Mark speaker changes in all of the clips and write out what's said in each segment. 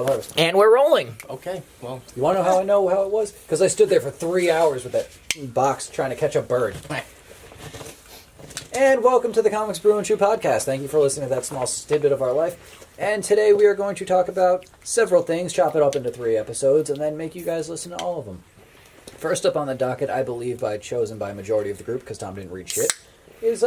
Speaker 1: Wild Harvest.
Speaker 2: And we're rolling.
Speaker 3: Okay, well.
Speaker 1: You want to know how it was? Because I stood there for 3 hours with that box trying to catch a bird. And welcome to the Comics Brew and Chew podcast. Thank you for listening to that small tidbit of our life. And today we are going to talk about several things, chop it up into 3 episodes, and then make you guys listen to all of them. First up on the docket, I believe chosen by a majority of the group, because Tom didn't read shit, is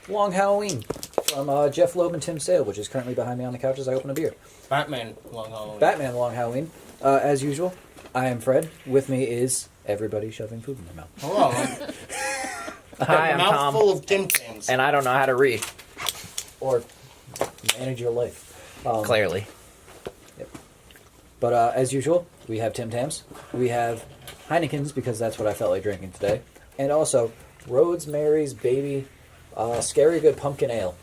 Speaker 1: Long Halloween from Jeph, Loeb, and Tim Sale, which is currently behind me on the couch as I open a beer.
Speaker 3: Batman Long Halloween.
Speaker 1: Batman Long Halloween. As usual, I am Fred. With me is everybody shoving food in their mouth.
Speaker 3: Hello.
Speaker 2: Hi, I'm Tom.
Speaker 3: Mouthful of Tim Tams.
Speaker 2: And I don't know how to read.
Speaker 1: Or manage your life.
Speaker 2: Clearly.
Speaker 1: Yep. But as usual, we have Tim Tams. We have Heineken's, because that's what I felt like drinking today. And also, Rhodes Mary's Baby Scary Good Pumpkin Ale.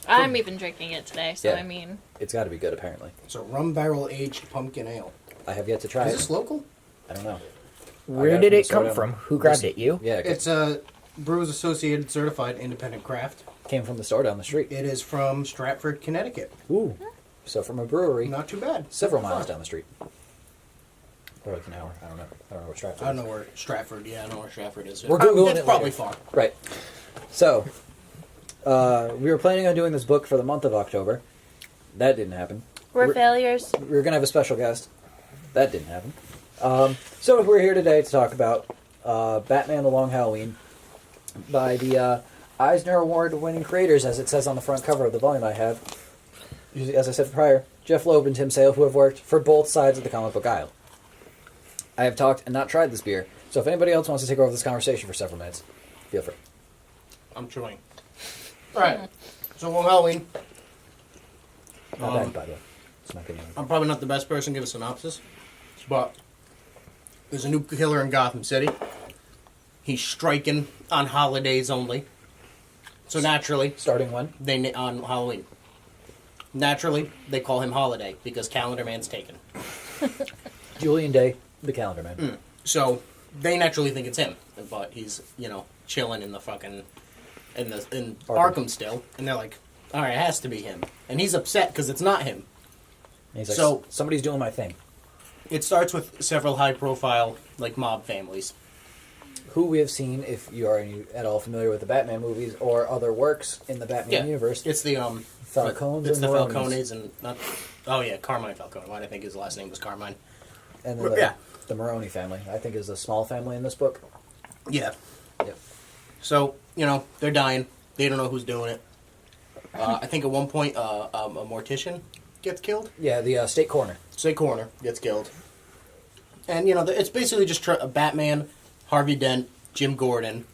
Speaker 4: I'm even drinking it today, so
Speaker 1: Yeah.
Speaker 4: I mean...
Speaker 1: It's got to be good, apparently.
Speaker 3: It's a rum barrel aged pumpkin ale.
Speaker 1: I have yet to try
Speaker 3: Is
Speaker 1: it.
Speaker 3: this local?
Speaker 1: I don't know.
Speaker 2: Where
Speaker 1: got
Speaker 2: did
Speaker 1: it
Speaker 2: it
Speaker 1: from the
Speaker 2: come
Speaker 1: store
Speaker 2: from?
Speaker 1: down-
Speaker 2: Who grabbed it? You?
Speaker 1: Yeah,
Speaker 3: It's a Brew's Associated Certified Independent Craft.
Speaker 1: came from the store down the street.
Speaker 3: It is from Stratford, Connecticut.
Speaker 1: Ooh. So from a brewery
Speaker 3: Not too bad.
Speaker 1: several miles down the street. Or like an hour. I don't know. I don't know where Stratford
Speaker 3: I don't
Speaker 1: is.
Speaker 3: know where Stratford. Yeah, I know where Stratford is.
Speaker 1: We're Googling
Speaker 3: It's
Speaker 1: it
Speaker 3: probably
Speaker 1: later.
Speaker 3: far.
Speaker 1: Right. So, we were planning on doing this book for the month of October. That didn't happen.
Speaker 4: We're failures.
Speaker 1: We were going to have a special guest. That didn't happen. So we're here today to talk about Batman The Long Halloween by the Eisner Award-winning creators, as it says on the front cover of the volume I have. As I said prior, Jeph Loeb and Tim Sale, who have worked for both sides of the comic book aisle. I have talked and not tried this beer, so if anybody else wants to take over this conversation for several minutes, feel free.
Speaker 3: I'm chewing. Alright. So, Long Halloween.
Speaker 1: Not bad, by the way. It's not good news.
Speaker 3: I'm probably not the best person to give a synopsis, but there's a new killer in Gotham City. He's striking on holidays only. So naturally,
Speaker 1: Starting when?
Speaker 3: on Halloween. Naturally, they call him Holiday because Calendar Man's taken.
Speaker 1: Julian Day, the calendar man.
Speaker 3: So they naturally think it's him, but he's chilling in the fucking in Arkham still, and they're like, all right, it has to be him, and he's upset because it's not him.
Speaker 1: And he's like,
Speaker 3: So-
Speaker 1: somebody's doing my thing.
Speaker 3: It starts with several high-profile mob families.
Speaker 1: Who we have seen, if you are at all familiar with the Batman movies or other works in the Batman universe.
Speaker 3: It's the
Speaker 1: Falcones
Speaker 3: It's
Speaker 1: and
Speaker 3: the
Speaker 1: Maronis.
Speaker 3: Falcones and not. Oh yeah, Carmine Falcone. Why did I think his last name was Carmine?
Speaker 1: And then
Speaker 3: Yeah.
Speaker 1: the Maroni family, I think, is a small family in this book.
Speaker 3: Yeah.
Speaker 1: Yep.
Speaker 3: So they're dying. They don't know who's doing it. I think at one point a mortician gets killed.
Speaker 1: Yeah, the state coroner.
Speaker 3: State coroner gets killed. And it's basically just Batman, Harvey Dent, Jim Gordon,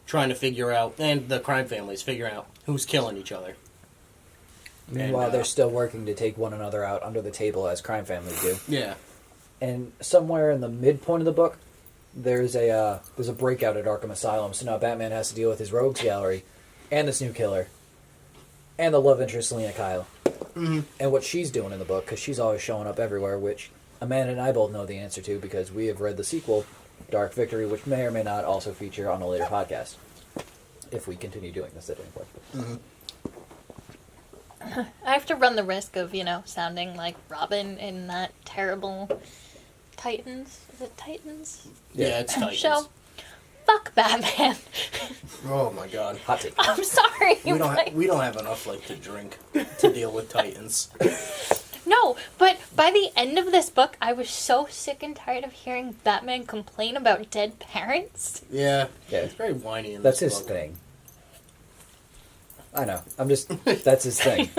Speaker 3: trying to figure out, and the crime families figuring out who's killing each other.
Speaker 1: Meanwhile,
Speaker 3: And,
Speaker 1: they're still working to take one another out under the table, as crime families do.
Speaker 3: Yeah.
Speaker 1: And somewhere in the midpoint of the book, there's a breakout at Arkham Asylum. So now Batman has to deal with his rogues gallery, and this new killer, and the love interest Selena Kyle, and what she's doing in the book, because she's always showing up everywhere, which Amanda and I both know the answer to because we have read the sequel, Dark Victory, which may or may not also feature on a later podcast, if we continue doing this at any point.
Speaker 4: I have to run the risk of, sounding like Robin in that terrible Titans. Is it Titans?
Speaker 3: Yeah, it's Titans.
Speaker 4: Show. Fuck Batman.
Speaker 3: Oh my god.
Speaker 1: Hot take.
Speaker 4: I'm sorry.
Speaker 3: We don't have enough to drink to deal with Titans.
Speaker 4: No, but by the end of this book, I was so sick and tired of hearing Batman complain about dead parents.
Speaker 3: Yeah.
Speaker 1: Yeah.
Speaker 3: It's very whiny in
Speaker 1: That's
Speaker 3: this
Speaker 1: his
Speaker 3: book.
Speaker 1: thing. I know. That's his thing.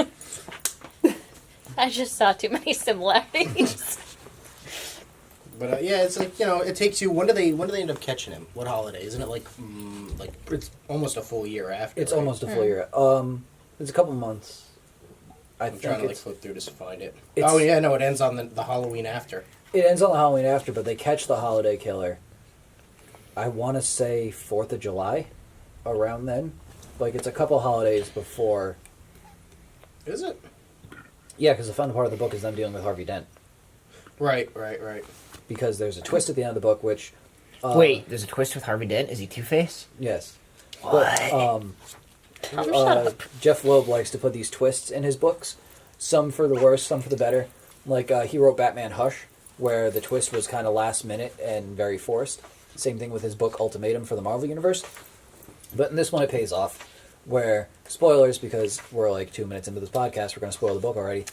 Speaker 4: I just saw too many similarities.
Speaker 3: But yeah, it's it takes you. When do they end up catching him? What holiday? Isn't it it's almost a full year after?
Speaker 1: It's
Speaker 3: right?
Speaker 1: almost a full year. It's a couple months. I
Speaker 3: I'm
Speaker 1: think
Speaker 3: trying to
Speaker 1: it's,
Speaker 3: flip through to find it.
Speaker 1: it's-
Speaker 3: Oh yeah, no, it ends on the Halloween after.
Speaker 1: it ends on the Halloween after, but they catch the holiday killer. I want to say 4th of July, around then. It's a couple holidays before.
Speaker 3: Is it?
Speaker 1: Yeah, because the fun part of the book is them dealing with Harvey Dent.
Speaker 3: Right.
Speaker 1: Because there's a twist at the end of the book, which...
Speaker 2: Wait, there's a twist with Harvey Dent? Is he Two-Face?
Speaker 1: Yes.
Speaker 2: What?
Speaker 1: But, Jeph Loeb likes to put these twists in his books. Some for the worse, some for the better. Like, he wrote Batman Hush, where the twist was kind of last minute and very forced. Same thing with his book Ultimatum for the Marvel Universe. But in this one, it pays off. Where, spoilers, because we're like 2 minutes into this podcast, we're going to spoil the book already.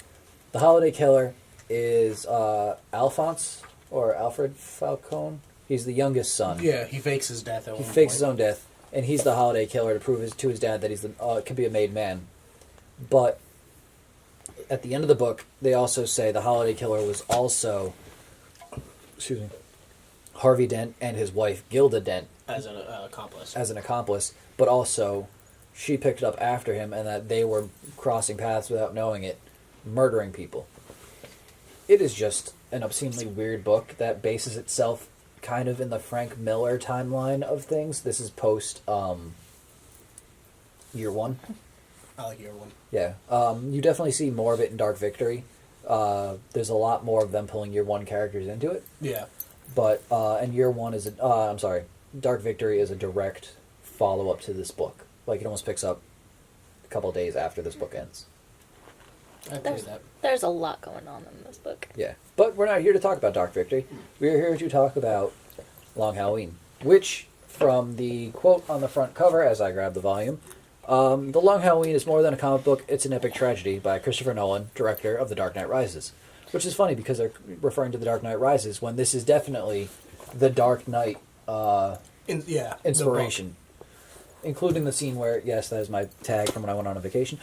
Speaker 1: The Holiday Killer is Alphonse, or Alfred Falcone. He's the youngest son.
Speaker 3: Yeah, he fakes his death.
Speaker 1: He fakes his own death, and he's the Holiday Killer to prove to his dad that he's can be a made man. But at the end of the book, they also say the Holiday Killer was also, Harvey Dent and his wife Gilda Dent
Speaker 3: as an accomplice.
Speaker 1: As an accomplice, but also she picked it up after him, and that they were crossing paths without knowing it, murdering people. It is just an obscenely weird book that bases itself kind of in the Frank Miller timeline of things. This is post Year One.
Speaker 3: I like Year One.
Speaker 1: Yeah. You definitely see more of it in Dark Victory. There's a lot more of them pulling Year One characters into it.
Speaker 3: Yeah.
Speaker 1: But, and Year One is Dark Victory is a direct follow-up to this book. Like, it almost picks up a couple of days after this book ends.
Speaker 3: I'd say that.
Speaker 4: There's a lot going on in this book.
Speaker 1: Yeah. But we're not here to talk about Dark Victory. We're here to talk about Long Halloween, which, from the quote on the front cover, as I grab the volume, The Long Halloween is more than a comic book, it's an epic tragedy by Christopher Nolan, director of The Dark Knight Rises. Which is funny because they're referring to The Dark Knight Rises when this is definitely The Dark Knight inspiration. Including the scene where, yes, that is my tag from when I went on a vacation.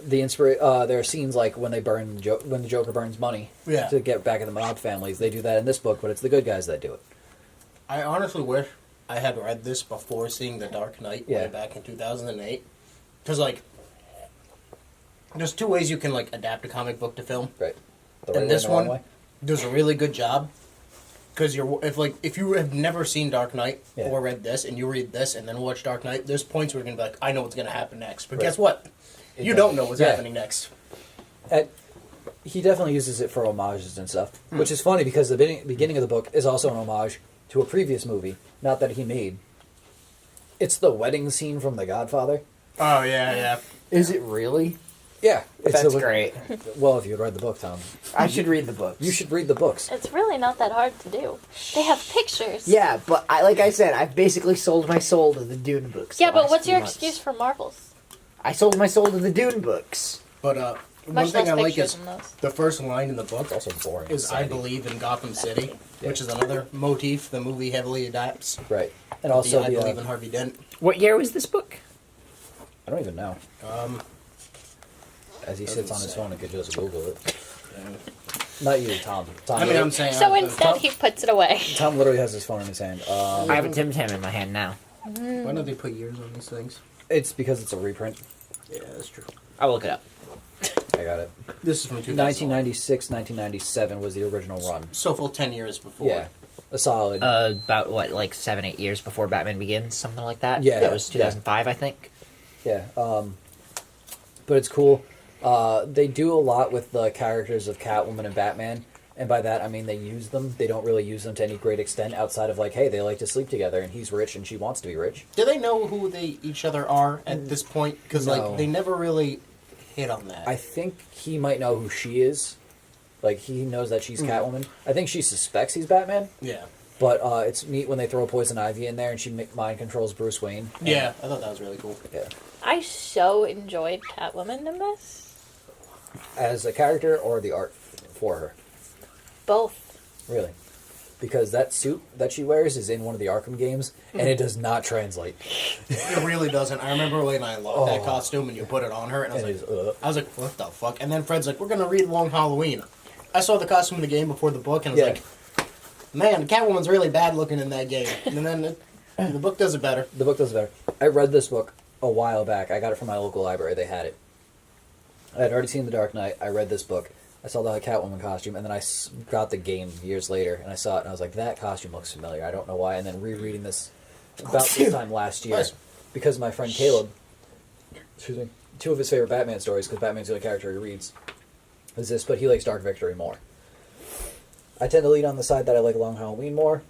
Speaker 1: There are scenes like when they burn when the Joker burns money to get back at the mob families. They do that in this book, but it's the good guys that do it.
Speaker 3: I honestly wish I had read this before seeing The Dark Knight way back in 2008. Because, like, there's two ways you can, like, adapt a comic book to film.
Speaker 1: Right.
Speaker 3: And this one does a really good job. Because if you have never seen Dark Knight or read this, and you read this and then watch Dark Knight, there's points where you're going to be like, I know what's going to happen next. But guess what? You don't know what's happening next.
Speaker 1: He definitely uses it for homages and stuff, which is funny because the beginning of the book is also an homage to a previous movie, not that he made. It's the wedding scene from The Godfather.
Speaker 3: Oh, yeah.
Speaker 2: Is it really?
Speaker 1: Yeah.
Speaker 2: That's great.
Speaker 1: Well, if you read the book, Tom.
Speaker 2: I should read the books.
Speaker 1: You should read the books.
Speaker 4: It's really not that hard to do. They have pictures.
Speaker 2: Yeah, but like I said, I've basically sold my soul to the Dune books.
Speaker 4: Yeah, but what's your excuse for Marvels?
Speaker 2: I sold my soul to the Dune books.
Speaker 3: But one
Speaker 4: Much
Speaker 3: thing
Speaker 4: less
Speaker 3: I like
Speaker 4: pictures
Speaker 3: is
Speaker 4: than those.
Speaker 3: the first line in the book
Speaker 1: Also boring.
Speaker 3: is I believe in Gotham City, which is another motif the movie heavily adapts.
Speaker 1: Right. And also
Speaker 3: I believe in Harvey Dent.
Speaker 2: What year was this book?
Speaker 1: I don't even know. As he sits on his phone, I could just Google it. Not you, Tom.
Speaker 3: I'm saying...
Speaker 4: So instead, he puts it away.
Speaker 1: Tom literally has his phone in his hand.
Speaker 2: I have a Tim Tam in my hand now.
Speaker 3: Why don't they put years on these things?
Speaker 1: It's because it's a reprint.
Speaker 3: Yeah, that's true.
Speaker 2: I'll look it up.
Speaker 1: I got it.
Speaker 3: This is from
Speaker 1: 1996, 1997 was the original run.
Speaker 3: So full 10 years before.
Speaker 1: Yeah. A solid.
Speaker 2: About, what, like 7-8 years before Batman Begins? Something like that?
Speaker 1: Yeah.
Speaker 2: That was 2005, I think.
Speaker 1: Yeah. But it's cool. They do a lot with the characters of Catwoman and Batman. And by that, I mean they use them. They don't really use them to any great extent outside of, like, hey, they like to sleep together, and he's rich, and she wants to be rich.
Speaker 3: Do they know who each other are at this point? Because,
Speaker 1: No.
Speaker 3: like, they never really hit on that.
Speaker 1: I think he might know who she is. Like, he knows that she's Catwoman. I think she suspects he's Batman.
Speaker 3: Yeah.
Speaker 1: But it's neat when they throw Poison Ivy in there, and she mind controls Bruce Wayne. And,
Speaker 3: Yeah, I thought that was really cool.
Speaker 1: Yeah.
Speaker 4: I so enjoyed Catwoman in this.
Speaker 1: As a character or the art for her?
Speaker 4: Both.
Speaker 1: Really? Because that suit that she wears is in one of the Arkham games, and it does not translate.
Speaker 3: It really doesn't. I remember when I loved that costume and you put it on her, and I was like, what the fuck? And then Fred's like, we're going to read Long Halloween. I saw the costume in the game before the book, and I was like, man, Catwoman's really bad looking in that game. And then the book does it better.
Speaker 1: The book does it better. I read this book a while back. I got it from my local library. They had it. I had already seen The Dark Knight. I read this book. I saw the Catwoman costume, and then I got the game years later, and I saw it, and I was like, that costume looks familiar. I don't know why. And then rereading this about this time last year, because my friend Caleb, two of his favorite Batman stories, because Batman's the only character he reads, is this, but he likes Dark Victory more. I tend to lean on the side that I like Long Halloween more,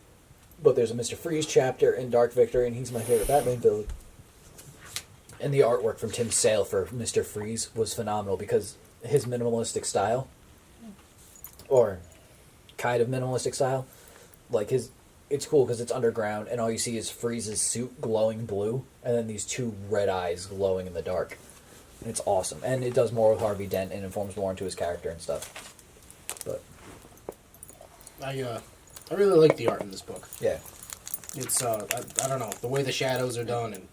Speaker 1: but there's a Mr. Freeze chapter in Dark Victory, and he's my favorite Batman villain. And the artwork from Tim Sale for Mr. Freeze was phenomenal, because his minimalistic style, or kind of minimalistic style. Like it's cool because it's underground, and all you see is Freeze's suit glowing blue, and then these two red eyes glowing in the dark. And it's awesome, and it does more with Harvey Dent and informs more into his character and stuff. But
Speaker 3: I really like the art in this book.
Speaker 1: yeah,
Speaker 3: It's I don't know, the way the shadows are done, and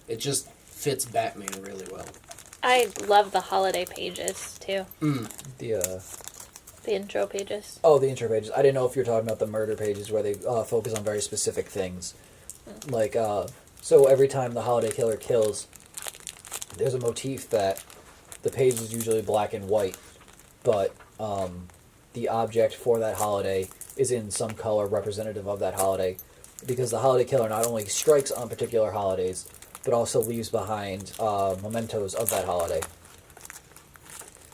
Speaker 3: it just fits Batman really well.
Speaker 4: I love the holiday pages too.
Speaker 1: the
Speaker 4: intro pages.
Speaker 1: oh, the intro pages. I didn't know if you're talking about the murder pages where they focus on very specific things, like so every time the holiday killer kills, there's a motif that the page is usually black and white, but the object for that holiday is in some color representative of that holiday, because the holiday killer not only strikes on particular holidays, but also leaves behind mementos of that holiday.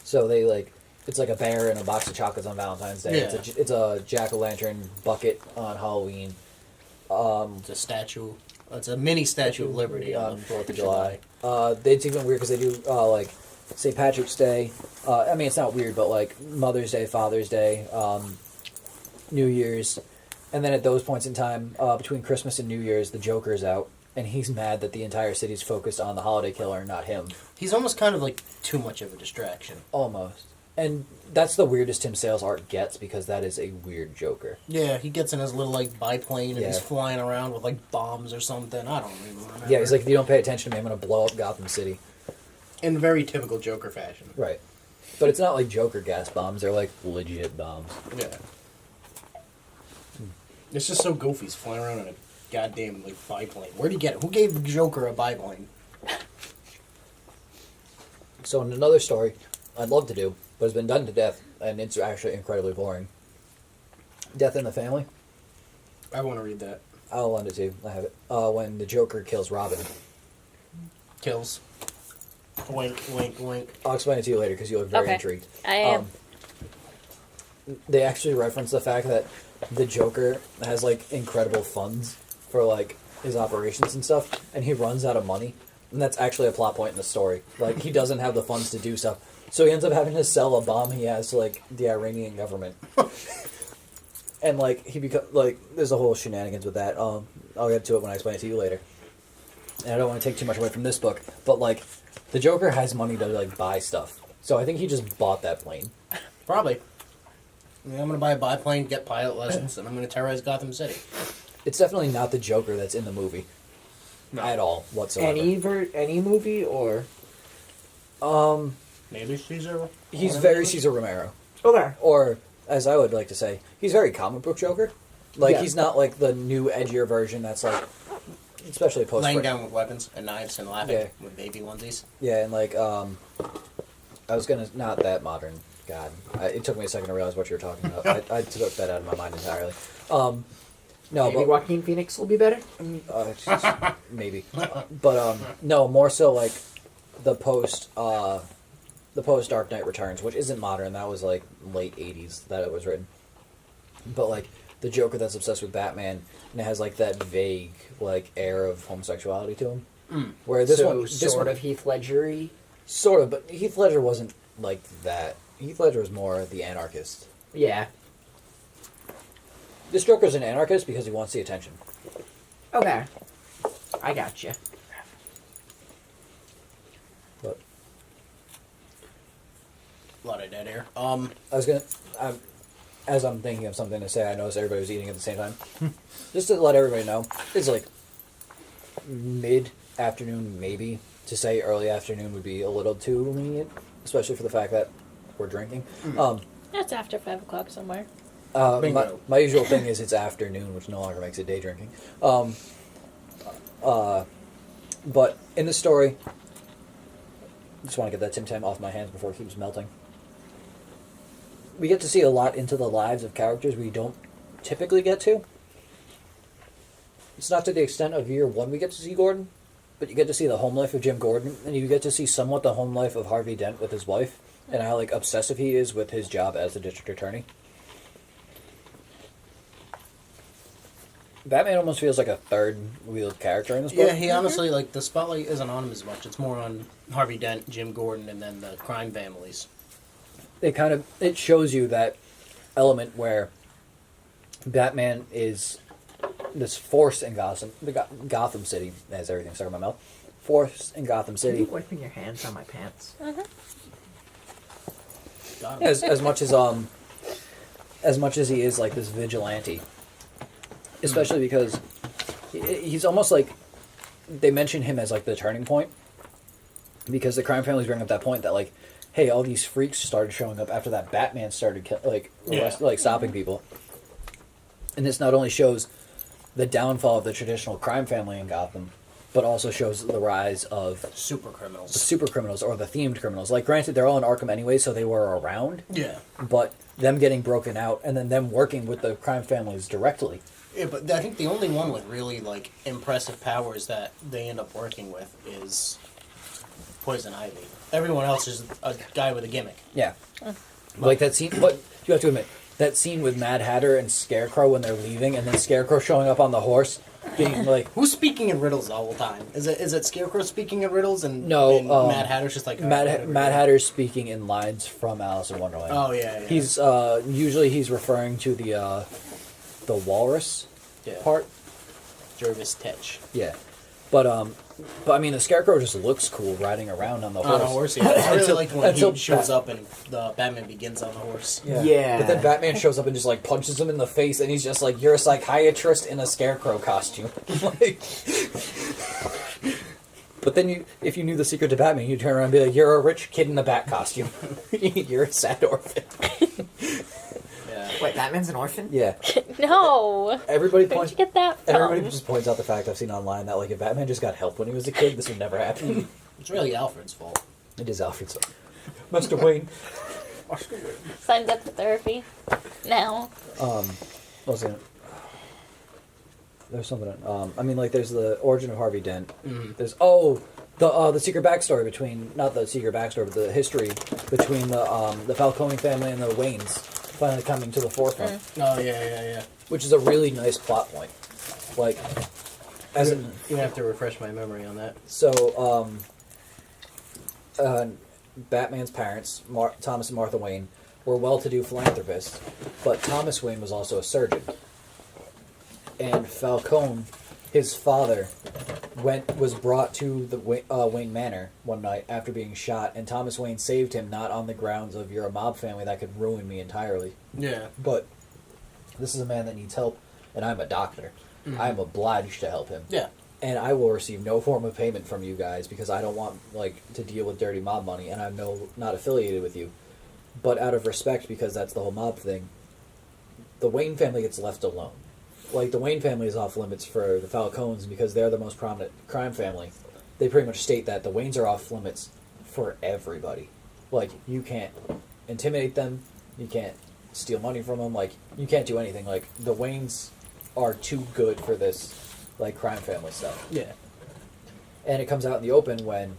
Speaker 1: So they it's like a bear and a box of chocolates on Valentine's Day.
Speaker 3: Yeah.
Speaker 1: It's a jack-o'-lantern bucket on Halloween.
Speaker 3: It's a statue. It's a mini Statue of Liberty on the 4th of July.
Speaker 1: It's even weird because they do like St. Patrick's Day. I mean, it's not weird, but like Mother's Day, Father's Day, New Year's, and then at those points in time, between Christmas and New Year's, the Joker's out, and he's mad that the entire city's focused on the holiday killer and not him.
Speaker 3: He's almost kind of like too much of a distraction.
Speaker 1: Almost. And that's the weirdest Tim Sale's art gets, because that is a weird Joker.
Speaker 3: Yeah, he gets in his little like biplane and
Speaker 1: Yeah.
Speaker 3: he's flying around with like bombs or something. I don't even remember.
Speaker 1: Yeah, he's like, if you don't pay attention to me, I'm going to blow up Gotham City.
Speaker 3: In very typical Joker fashion.
Speaker 1: Right. But it's not like Joker gas bombs, they're like legit bombs.
Speaker 3: Yeah. It's just so goofy. He's flying around in a goddamn like biplane. Where'd he get it? Who gave the Joker a biplane?
Speaker 1: So in another story I'd love to do, but it's been done to death, and it's actually incredibly boring. Death in the Family.
Speaker 3: I want to read that.
Speaker 1: I'll lend it to you. I have it. When the Joker kills Robin.
Speaker 3: Kills. Wink, wink, wink.
Speaker 1: I'll explain it to you later because you look very
Speaker 4: Okay.
Speaker 1: intrigued.
Speaker 4: I am.
Speaker 1: They actually reference the fact that the Joker has like incredible funds for like his operations and stuff, and he runs out of money. And that's actually a plot point in the story. Like, he doesn't have the funds to do stuff. So he ends up having to sell a bomb he has to, like, the Iranian government. And, like, there's a whole shenanigans with that. I'll get to it when I explain it to you later. And I don't want to take too much away from this book. But, like, the Joker has money to, like, buy stuff. So I think he just bought that plane.
Speaker 3: Probably. I mean, I'm going to buy a biplane, get pilot lessons, and I'm going to terrorize Gotham City.
Speaker 1: It's definitely not the Joker that's in the movie.
Speaker 3: No.
Speaker 1: At all, whatsoever.
Speaker 2: Any movie or
Speaker 3: Maybe Caesar.
Speaker 1: He's very Cesar Romero.
Speaker 2: okay.
Speaker 1: Or, as I would like to say, he's very comic book Joker. Like,
Speaker 2: Yeah.
Speaker 1: he's not like the new, edgier version that's like, especially post.
Speaker 3: Laying down with weapons and knives and laughing
Speaker 1: Yeah.
Speaker 3: with baby onesies.
Speaker 1: Yeah, and like, I was gonna, not that modern. God, it took me a second to realize what you were talking about. I took that out of my mind entirely. No,
Speaker 2: Maybe
Speaker 1: but
Speaker 2: Joaquin Phoenix will be better.
Speaker 1: it's just- maybe, but no, more so like the post Dark Knight Returns, which isn't modern. That was like late '80s that it was written. But like the Joker that's obsessed with Batman and it has like that vague like air of homosexuality to him. Where this one
Speaker 2: of Heath Ledger-y.
Speaker 1: sort of, but Heath Ledger wasn't like that. Heath Ledger was more the anarchist.
Speaker 2: Yeah.
Speaker 1: This Joker's an anarchist because he wants the attention.
Speaker 2: Okay. I gotcha.
Speaker 1: But
Speaker 3: A lot of dead air.
Speaker 1: as I'm thinking of something to say, I noticed everybody was eating at the same time. Just to let everybody know, it's like mid-afternoon, maybe. To say early afternoon would be a little too lenient, especially for the fact that we're drinking.
Speaker 4: That's after 5 o'clock somewhere.
Speaker 3: Bingo.
Speaker 1: My usual thing is it's afternoon, which no longer makes it day drinking. But in the story, just want to get that Tim Tam off my hands before it keeps melting. We get to see a lot into the lives of characters we don't typically get to. It's not to the extent of year one we get to see Gordon, but you get to see the home life of Jim Gordon, and you get to see somewhat the home life of Harvey Dent with his wife, and how like obsessive he is with his job as the district attorney. Batman almost feels like a third wheel character in this book.
Speaker 3: Yeah, he honestly, the spotlight isn't on him as much. It's more on Harvey Dent, Jim Gordon, and then the crime families.
Speaker 1: it shows you that element where Batman is this force in Gotham City, as everything's stuck in my mouth. Force in Gotham
Speaker 2: Are
Speaker 1: City.
Speaker 2: you wiping your hands on my pants?
Speaker 3: Got it.
Speaker 1: As much as he is like this vigilante, especially because he's almost like they mention him as like the turning point, because the crime families bring up that point that like, hey, all these freaks started showing up after that Batman started stopping people, and this not only shows the downfall of the traditional crime family in Gotham, but also shows the rise of
Speaker 3: Super
Speaker 1: the
Speaker 3: criminals.
Speaker 1: super criminals or the themed criminals. Like, granted, they're all in Arkham anyway, so they were around.
Speaker 3: Yeah.
Speaker 1: But them getting broken out and then them working with the crime families directly.
Speaker 3: Yeah, but I think the only one with really, like, impressive powers that they end up working with is Poison Ivy. Everyone else is a guy with a gimmick.
Speaker 1: Yeah. Like that scene, but you have to admit, that scene with Mad Hatter and Scarecrow when they're leaving, and then Scarecrow showing up on the horse, being like...
Speaker 3: Who's speaking in riddles the whole time? Is it Scarecrow speaking in riddles and,
Speaker 1: No,
Speaker 3: and Mad Hatter's just like...
Speaker 1: Mad Hatter's speaking in lines from Alice in Wonderland.
Speaker 3: Oh, yeah.
Speaker 1: He's, usually he's referring to the walrus part.
Speaker 3: Jervis Tetch.
Speaker 1: Yeah. But I mean, the Scarecrow just looks cool riding around on the horse.
Speaker 3: On a horse, yeah. I really liked when
Speaker 1: until
Speaker 3: he shows up and the Batman begins on the horse.
Speaker 2: Yeah.
Speaker 1: But then Batman shows up and just like punches him in the face, and he's just like, "You're a psychiatrist in a Scarecrow costume." Like, but then if you knew the secret to Batman, you'd turn around and be like, "You're a rich kid in a bat costume. You're a sad orphan."
Speaker 3: Yeah.
Speaker 2: Wait, Batman's an orphan?
Speaker 1: Yeah.
Speaker 4: No.
Speaker 1: Everybody
Speaker 4: Where'd
Speaker 1: points.
Speaker 4: you get that from?
Speaker 1: Everybody just points out the fact I've seen online that like if Batman just got help when he was a kid, this would never happen.
Speaker 3: It's really Alfred's fault.
Speaker 1: It is Alfred's fault. Mr. Wayne.
Speaker 4: Signs up for therapy. Now.
Speaker 1: What was it? There's something. I mean, like, there's the origin of Harvey Dent.
Speaker 3: Mm-hmm.
Speaker 1: There's the secret backstory between, not the secret backstory, but the history between the Falcone family and the Waynes finally coming to the forefront,
Speaker 3: Oh, yeah.
Speaker 1: which is a really nice plot point. Like, as in,
Speaker 3: You have to refresh my memory on that.
Speaker 1: so Batman's parents, Thomas and Martha Wayne, were well-to-do philanthropists, but Thomas Wayne was also a surgeon. And Falcone, his father, was brought to the Wayne Manor one night after being shot, and Thomas Wayne saved him, not on the grounds of "you're a mob family that could ruin me entirely,"
Speaker 3: Yeah.
Speaker 1: but this is a man that needs help, and I'm a doctor. I'm obliged to help him.
Speaker 3: Yeah.
Speaker 1: And I will receive no form of payment from you guys because I don't want to deal with dirty mob money, and I'm not affiliated with you. But out of respect, because that's the whole mob thing, the Wayne family gets left alone. Like, the Wayne family is off limits for the Falcones because they're the most prominent crime family. They pretty much state that the Waynes are off limits for everybody. Like, you can't intimidate them, you can't steal money from them, like, you can't do anything. Like, the Waynes are too good for this, like, crime family stuff.
Speaker 3: Yeah.
Speaker 1: And it comes out in the open when,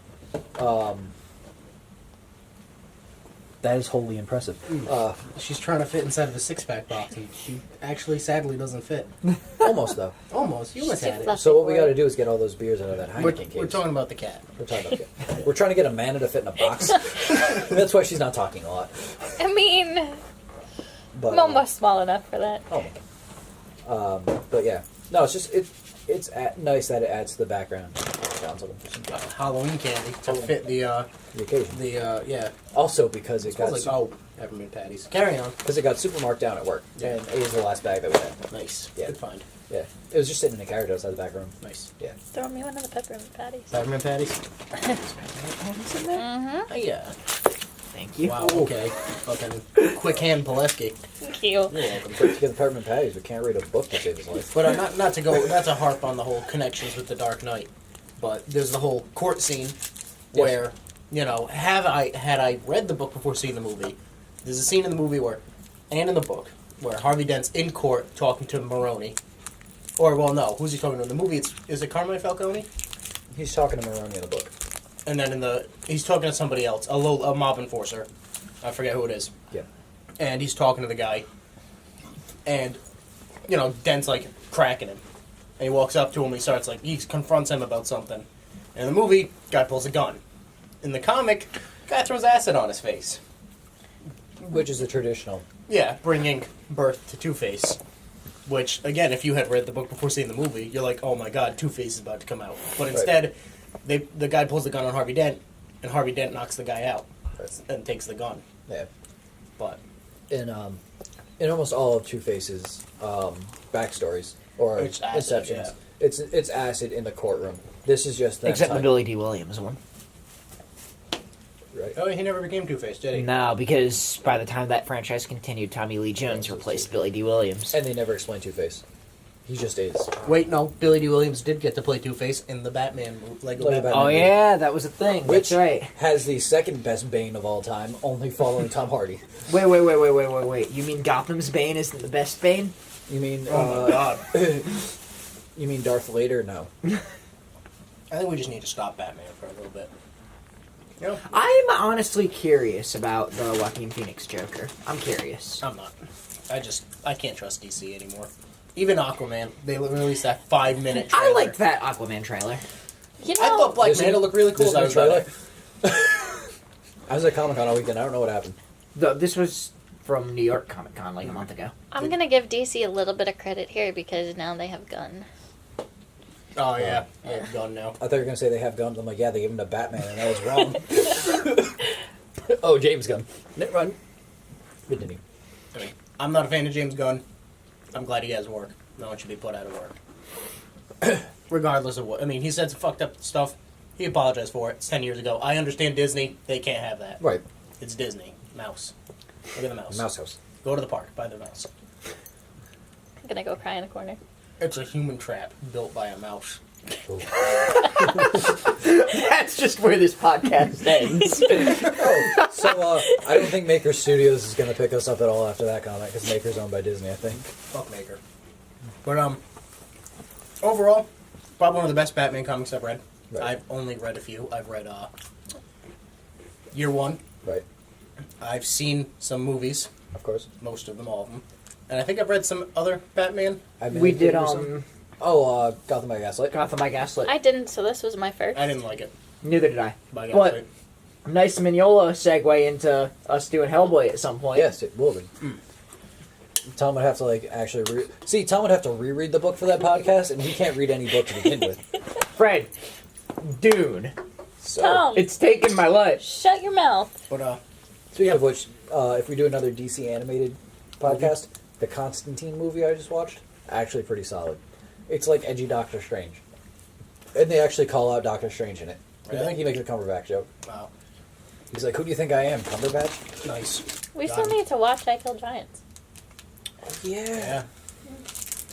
Speaker 1: that is wholly impressive.
Speaker 3: She's trying to fit inside of a six-pack box, and she actually, sadly, doesn't fit.
Speaker 1: Almost, though.
Speaker 3: Almost. You almost had it.
Speaker 1: So what we got to do is get all those beers out of that
Speaker 3: We're,
Speaker 1: Heineken case.
Speaker 3: we're talking about the cat.
Speaker 1: We're talking about it. We're trying to get Amanda to fit in a box. That's why she's not talking a lot.
Speaker 4: I mean,
Speaker 1: But,
Speaker 4: I'm almost small enough for that.
Speaker 1: But yeah, no, it's just it's nice that it adds to the background sounds of them.
Speaker 3: Halloween candy to fit the
Speaker 1: occasion.
Speaker 3: yeah.
Speaker 1: Also because it got
Speaker 3: Smells like peppermint patties. Carry on.
Speaker 1: because it got super marked down at work, and it was the last bag that we had.
Speaker 3: Nice.
Speaker 1: Yeah.
Speaker 3: Good find.
Speaker 1: Yeah, it was just sitting in a carriage outside the back room.
Speaker 3: Nice.
Speaker 1: Yeah,
Speaker 4: Throw me one of the peppermint patties.
Speaker 3: Peppermint patties.
Speaker 4: Mm-hmm.
Speaker 3: Yeah.
Speaker 2: Thank you.
Speaker 3: Wow. Okay. Fucking quick hand Pulaski.
Speaker 4: Thank you.
Speaker 1: you're welcome. To get the peppermint patties, we can't read a book to save his life.
Speaker 3: But not to harp on the whole connections with the Dark Knight, but there's the whole court scene where had I read the book before seeing the movie, there's a scene in the movie and in the book where Harvey Dent's in court talking to Maroni, or well no, who's he talking to in the movie? Is it Carmine Falcone?
Speaker 1: He's talking to Maroni in the book.
Speaker 3: And then he's talking to somebody else, a mob enforcer. I forget who it is.
Speaker 1: Yeah.
Speaker 3: And he's talking to the guy. And, Dent's, like, cracking him. And he walks up to him, he confronts him about something. And in the movie, guy pulls a gun. In the comic, guy throws acid on his face.
Speaker 1: Which is a traditional.
Speaker 3: Yeah, bringing birth to Two-Face. Which, again, if you had read the book before seeing the movie, you're like, oh my god, Two-Face is about to come out. But instead, the guy pulls the gun on Harvey Dent, and Harvey Dent knocks the guy out and takes the gun.
Speaker 1: Yeah.
Speaker 3: But
Speaker 1: In almost all of Two-Face's backstories or
Speaker 3: It's acid,
Speaker 1: inceptions, it's acid in the courtroom. This is just that
Speaker 2: Except the
Speaker 1: type-
Speaker 2: Billy D. Williams one.
Speaker 1: Right.
Speaker 3: oh, he never became Two-Face, did he?
Speaker 2: No, because by the time that franchise continued, Tommy Lee Jones replaced Billy D. Williams.
Speaker 1: And they never explain Two-Face. He just is.
Speaker 3: Wait, no. Billy D. Williams did get to play Two-Face in the Batman Lego
Speaker 1: Lego
Speaker 3: Batman.
Speaker 1: Batman.
Speaker 2: Oh yeah, that was a thing.
Speaker 1: Which
Speaker 2: That's right.
Speaker 1: has the second best Bane of all time, only following Tom Hardy.
Speaker 2: Wait. You mean Gotham's Bane isn't the best Bane?
Speaker 1: You mean
Speaker 3: Oh my god.
Speaker 1: you mean Darth Vader? No.
Speaker 3: I think we just need to stop Batman for a little bit. You know?
Speaker 2: I'm honestly curious about the Joaquin Phoenix Joker. I'm curious.
Speaker 3: I'm not. I can't trust DC anymore. Even Aquaman, they released that 5-minute trailer.
Speaker 2: I liked that Aquaman trailer.
Speaker 4: You know,
Speaker 3: I thought Black
Speaker 1: This-
Speaker 3: Manta looked really cool.
Speaker 1: This
Speaker 3: That
Speaker 1: new
Speaker 3: was about
Speaker 1: trailer.
Speaker 3: it.
Speaker 1: I was at Comic-Con all weekend. I don't know what happened.
Speaker 2: This was from New York Comic Con like a month ago.
Speaker 4: I'm gonna give DC a little bit of credit here because now they have Gunn.
Speaker 3: Oh yeah, gone now.
Speaker 1: I thought you were going to say they have guns. I'm like, yeah, they gave him to Batman, and that was wrong. Oh, James Gunn. Run. Good to me.
Speaker 3: I mean, I'm not a fan of James Gunn. I'm glad he has work. No one should be put out of work. Regardless of what. I mean, he said some fucked up stuff. He apologized for it. It's 10 years ago. I understand Disney. They can't have that.
Speaker 1: Right.
Speaker 3: It's Disney. Mouse. Look at the mouse.
Speaker 1: Mouse House.
Speaker 3: Go to the park. Buy the mouse.
Speaker 4: I'm gonna go cry in a corner.
Speaker 3: It's a human trap built by a mouse.
Speaker 2: That's just where this podcast ends.
Speaker 1: So, I don't think Maker Studios is going to pick us up at all after that comment, because Maker's owned by Disney, I think.
Speaker 3: Fuck Maker. But, overall, probably one of the best Batman comics I've read.
Speaker 1: Right.
Speaker 3: I've only read a few. I've read, Year One.
Speaker 1: Right.
Speaker 3: I've seen some movies.
Speaker 1: Of course.
Speaker 3: Most of them, all of them. And I think I've read some other Batman.
Speaker 2: We did
Speaker 1: Gotham by Gaslight.
Speaker 2: Gotham by Gaslit.
Speaker 4: I didn't, so this was my first.
Speaker 3: I didn't like it.
Speaker 2: Neither did I.
Speaker 3: By
Speaker 2: But
Speaker 3: Gaslight.
Speaker 2: nice Mignola segue into us doing Hellboy at some point.
Speaker 1: Yes, it will be. Tom would have to Tom would have to reread the book for that podcast, and he can't read any book to begin with.
Speaker 2: Fred, Dune.
Speaker 1: So,
Speaker 4: Tom,
Speaker 2: It's taken my life.
Speaker 4: shut your mouth.
Speaker 3: But,
Speaker 1: speaking of which, if we do another DC animated podcast, the Constantine movie I just watched, actually pretty solid. It's like edgy Doctor Strange. And they actually call out Doctor Strange in it.
Speaker 3: Really?
Speaker 1: He makes a Cumberbatch joke.
Speaker 3: wow.
Speaker 1: He's like, who do you think I am, Cumberbatch?
Speaker 3: Nice.
Speaker 4: We
Speaker 3: Got
Speaker 4: still
Speaker 3: it.
Speaker 4: need to watch I Kill Giants.
Speaker 3: Yeah.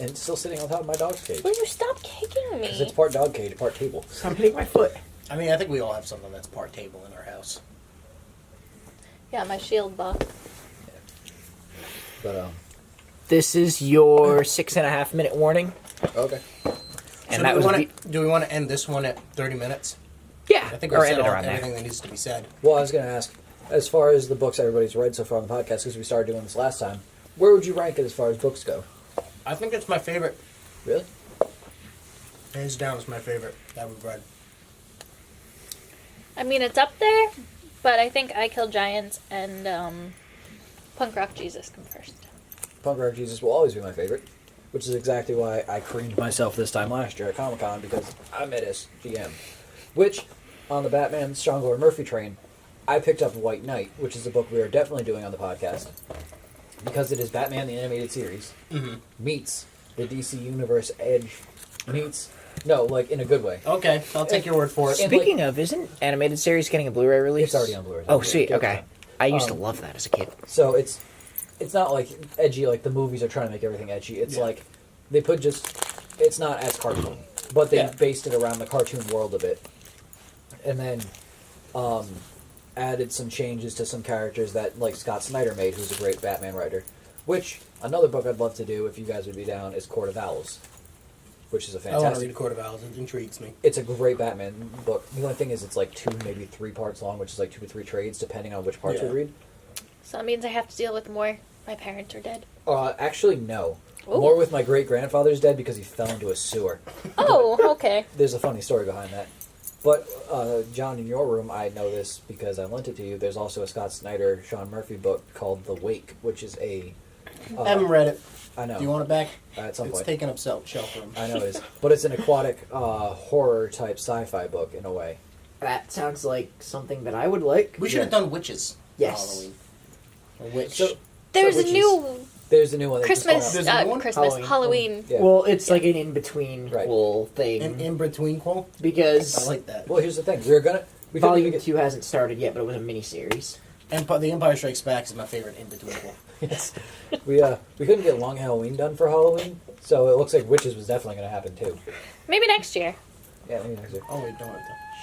Speaker 1: And it's still sitting on top of my dog's cage.
Speaker 4: Will you stop kicking
Speaker 1: Because
Speaker 4: me?
Speaker 1: it's part dog cage, part table.
Speaker 2: I'm hitting my foot.
Speaker 3: I mean, I think we all have something that's part table in our house.
Speaker 4: Yeah, my shield box.
Speaker 1: But,
Speaker 2: This is your 6.5 minute warning.
Speaker 1: okay.
Speaker 2: And
Speaker 3: So
Speaker 2: that was
Speaker 3: do we want to end this one at 30 minutes?
Speaker 2: yeah,
Speaker 3: I think
Speaker 2: or
Speaker 3: we've said
Speaker 2: ended around
Speaker 3: everything
Speaker 2: there.
Speaker 3: that needs to be said.
Speaker 1: Well, I was going to ask, as far as the books everybody's read so far on the podcast, because we started doing this last time, where would you rank it as far as books go?
Speaker 3: I think it's my favorite.
Speaker 1: Really?
Speaker 3: Hands down, it's my favorite that we've read.
Speaker 4: I mean, it's up there, but I think I Kill Giants and Punk Rock Jesus come first.
Speaker 1: Punk Rock Jesus will always be my favorite, which is exactly why I creamed myself this time last year at Comic-Con, because I met SGM. Which, on the Batman Strongbow Murphy train, I picked up White Knight, which is a book we are definitely doing on the podcast, because it is Batman the Animated Series, meets the DC Universe Edge, meets... No, like, in a good way.
Speaker 3: Okay, I'll take your word for it.
Speaker 1: And-
Speaker 2: Speaking of, isn't animated series getting a Blu-ray release?
Speaker 1: It's already on Blu-ray.
Speaker 2: Oh, sweet.
Speaker 1: Yeah,
Speaker 2: Okay. I used to
Speaker 1: Um,
Speaker 2: love that as a kid.
Speaker 1: So it's not like edgy like the movies are trying to make everything edgy. It's
Speaker 3: Yeah.
Speaker 1: like they put it's not as cartoon, but they
Speaker 3: Yeah.
Speaker 1: based it around the cartoon world a bit, and then added some changes to some characters that like Scott Snyder made, who's a great Batman writer. Which another book I'd love to do if you guys would be down is Court of Owls, which is a
Speaker 3: I want to
Speaker 1: fantastic.
Speaker 3: read Court of Owls. It intrigues me.
Speaker 1: It's a great Batman book. The only thing is it's like 2, maybe 3 parts long, which is like 2 to 3 trades depending on which parts
Speaker 3: Yeah.
Speaker 1: you read.
Speaker 4: So that means I have to deal with more. My parents are dead.
Speaker 1: Actually, no.
Speaker 4: Ooh.
Speaker 1: More with my great grandfather's dead because he fell into a sewer.
Speaker 4: Oh, okay.
Speaker 1: There's a funny story behind that. But, John, in your room, I know this because I lent it to you. There's also a Scott Snyder, Sean Murphy book called The Wake, which is a...
Speaker 3: I haven't read it.
Speaker 1: I know.
Speaker 3: Do you want it back?
Speaker 1: At some
Speaker 3: It's
Speaker 1: point.
Speaker 3: taking up shelf room.
Speaker 1: I know it is. But it's an aquatic horror-type sci-fi book, in a way.
Speaker 2: That sounds like something that I would like.
Speaker 3: We should have done witches.
Speaker 2: Yes.
Speaker 3: For Halloween. A witch.
Speaker 1: So,
Speaker 4: There's a
Speaker 1: witches.
Speaker 4: new
Speaker 1: There's a new one. That just came
Speaker 4: Christmas,
Speaker 1: out.
Speaker 3: There's a new one?
Speaker 4: Halloween.
Speaker 2: Halloween.
Speaker 1: Yeah.
Speaker 2: Well, it's like an in-between
Speaker 1: Right.
Speaker 2: cool thing.
Speaker 3: An in-between quote?
Speaker 2: because
Speaker 3: I like that.
Speaker 1: Well, here's the thing. We couldn't
Speaker 2: Volume
Speaker 1: even
Speaker 2: 2 hasn't started yet, but it was a mini-series.
Speaker 3: The Empire Strikes Back is my favorite in-between quote.
Speaker 1: Yes. We couldn't get Long Halloween done for Halloween, so it looks like Witches was definitely going to happen too.
Speaker 4: maybe next year.
Speaker 1: Yeah, maybe next year.
Speaker 3: Oh, wait, don't.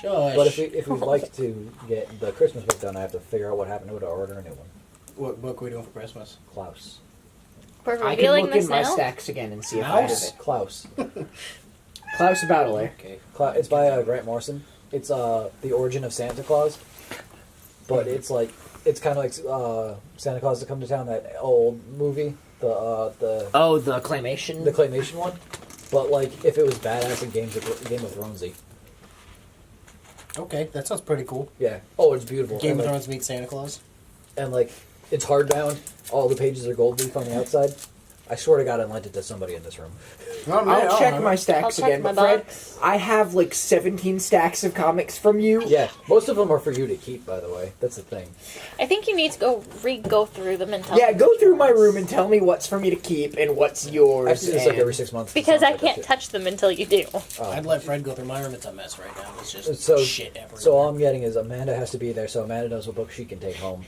Speaker 3: Shush.
Speaker 1: But if we'd like to get the Christmas book done, I have to figure out what happened to it to order a new one.
Speaker 3: What book are we doing for Christmas?
Speaker 1: Klaus.
Speaker 4: We're
Speaker 2: I can
Speaker 4: revealing
Speaker 2: look
Speaker 4: this
Speaker 2: in my
Speaker 4: now.
Speaker 2: stacks again and see if I have
Speaker 3: Mouse?
Speaker 2: it.
Speaker 1: Klaus.
Speaker 2: Klaus Battler.
Speaker 3: Okay.
Speaker 1: It's by Grant Morrison. It's the origin of Santa Claus, but it's kind of like Santa Claus to Come to Town, that old movie, the
Speaker 2: Oh, the claymation?
Speaker 1: claymation one. But like if it was badass in Game of Thronesy.
Speaker 3: Okay, that sounds pretty cool.
Speaker 1: Yeah. Oh, it's beautiful.
Speaker 3: Game
Speaker 1: and,
Speaker 3: of
Speaker 1: like,
Speaker 3: Thrones meets Santa Claus.
Speaker 1: and like it's hardbound. All the pages are gold leaf on the outside. I swear to God, I lent it to somebody in this room.
Speaker 2: I'll check my stacks
Speaker 4: I'll check
Speaker 2: again,
Speaker 4: my
Speaker 2: but Fred,
Speaker 4: box.
Speaker 2: I have like 17 stacks of comics from you.
Speaker 1: Yeah, most of them are for you to keep. By the way, that's the thing.
Speaker 4: I think you need to go through them and tell
Speaker 2: Yeah,
Speaker 4: me
Speaker 2: go
Speaker 4: which
Speaker 2: through my
Speaker 4: ones.
Speaker 2: room and tell me what's for me to keep and what's yours.
Speaker 1: I have to do this like
Speaker 2: and-
Speaker 1: every 6 months.
Speaker 4: Because I
Speaker 1: Something like
Speaker 4: can't
Speaker 1: that,
Speaker 4: touch them until you do.
Speaker 3: I'd let Fred go through my room. It's a mess right now. It's just
Speaker 1: So-
Speaker 3: shit everywhere.
Speaker 1: So all I'm getting is Amanda has to be there, so Amanda knows what book she can take home.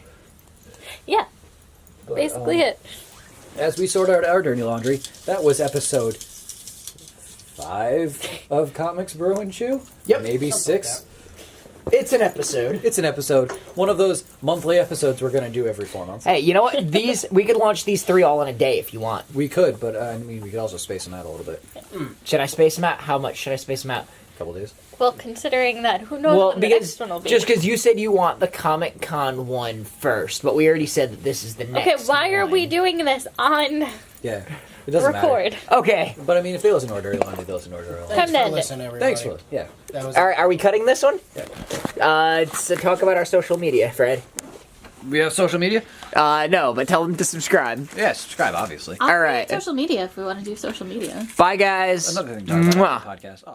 Speaker 4: Yeah,
Speaker 1: But,
Speaker 4: basically it.
Speaker 1: As we sort out our dirty laundry, that was episode 5 of Comics Brew and Chew.
Speaker 2: Yep.
Speaker 1: Maybe
Speaker 3: Something
Speaker 1: 6.
Speaker 2: It's an episode.
Speaker 1: It's an episode. One of those monthly episodes we're going to do every 4 months.
Speaker 2: Hey, you know what? We could launch these 3 all in a day if you want.
Speaker 1: We could, but I mean, we could also space them out a little bit.
Speaker 2: Should I space them out? How much should I space them out?
Speaker 1: A couple days.
Speaker 4: Well, considering that, who knows
Speaker 2: Well,
Speaker 4: when the
Speaker 2: because
Speaker 4: next one will be.
Speaker 2: just because you said you want the Comic Con one first, but we already said that this is the
Speaker 4: Okay,
Speaker 2: next.
Speaker 4: why are we
Speaker 2: one.
Speaker 4: doing this on
Speaker 1: Yeah. It doesn't
Speaker 4: record?
Speaker 1: matter.
Speaker 2: Okay.
Speaker 1: But I mean, if they listen to our dirty laundry, they listen to our dirty laundry.
Speaker 3: Thanks
Speaker 4: Time to
Speaker 3: for
Speaker 4: end it.
Speaker 3: listening, everybody.
Speaker 1: Thanks for yeah.
Speaker 3: That was
Speaker 2: Are we cutting this one?
Speaker 1: Yeah.
Speaker 2: So talk about our social media, Fred.
Speaker 1: We have social media?
Speaker 2: No, but tell them to subscribe.
Speaker 1: Yeah, subscribe, obviously.
Speaker 2: All right.
Speaker 5: Social media if we want to do social media.
Speaker 2: Bye, guys.
Speaker 1: Another thing to talk about
Speaker 2: Mwah.
Speaker 1: on the podcast. Oh.